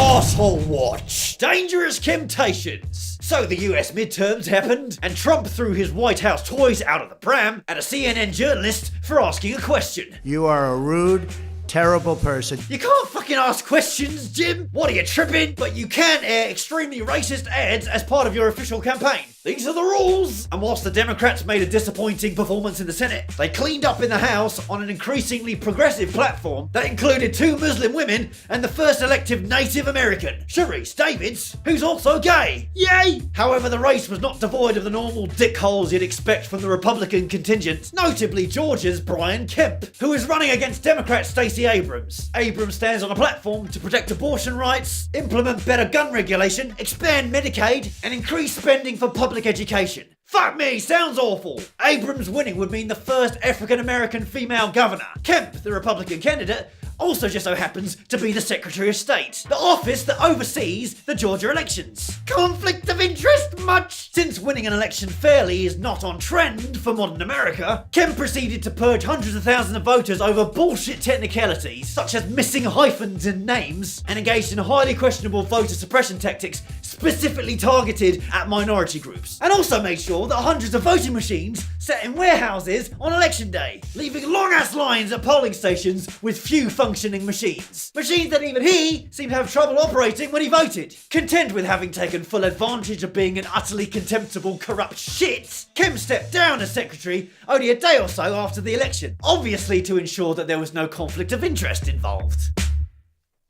Arsehole Watch. Dangerous Kemp-tations. So the US midterms happened, and Trump threw his White House toys out of the pram at a CNN journalist for asking a question. You are a rude, terrible person. You can't fucking ask questions, Jim. What are you, tripping? But you can air extremely racist ads as part of your official campaign. These are the rules. And whilst the Democrats made a disappointing performance in the Senate, they cleaned up in the House on an increasingly progressive platform that included 2 Muslim women and the first elective Native American, Sharice Davids, who's also gay. Yay! However, the race was not devoid of the normal dickholes you'd expect from the Republican contingent, notably Georgia's Brian Kemp, who is running against Democrat Stacey Abrams. Abrams stands on a platform to protect abortion rights, implement better gun regulation, expand Medicaid, and increase spending for public education. Fuck me, sounds awful. Abrams winning would mean the first African-American female governor. Kemp, the Republican candidate, also just so happens to be the Secretary of State, the office that oversees the Georgia elections. Conflict of interest much? Since winning an election fairly is not on trend for modern America, Kemp proceeded to purge hundreds of thousands of voters over bullshit technicalities, such as missing hyphens in names, and engaged in highly questionable voter suppression tactics specifically targeted at minority groups, and also made sure that hundreds of voting machines sat in warehouses on election day, leaving long-ass lines at polling stations with few functioning machines. Machines that even he seemed to have trouble operating when he voted. Content with having taken full advantage of being an utterly contemptible, corrupt shit, Kemp stepped down as secretary only a day or so after the election, obviously to ensure that there was no conflict of interest involved.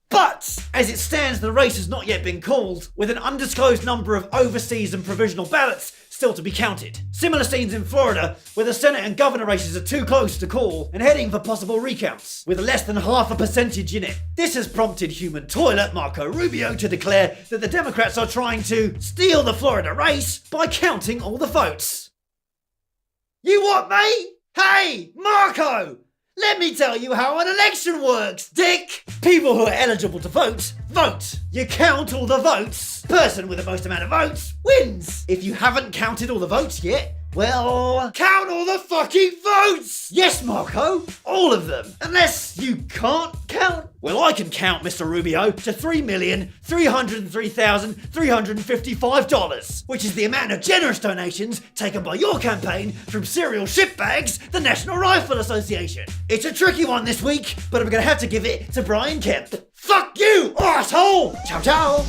But, as it stands, the race has not yet been called, with an undisclosed number of overseas and provisional ballots still to be counted. Similar scenes in Florida, where the Senate and governor races are too close to call and heading for possible recounts, with less than half a percentage in it. This has prompted human toilet Marco Rubio to declare that the Democrats are trying to steal the Florida race by counting all the votes. You what, mate? Hey, Marco! Let me tell you how an election works, dick! People who are eligible to vote, vote. You count all the votes. Person with the most amount of votes wins. If you haven't counted all the votes yet, well, count all the fucking votes! Yes, Marco, all of them. Unless you can't count. Well, I can count, Mr. Rubio, to $3,303,355, which is the amount of generous donations taken by your campaign from Serial Shitbags, the National Rifle Association. It's a tricky one this week, but I'm gonna have to give it to Brian Kemp. Fuck you, arsehole! Ciao, ciao!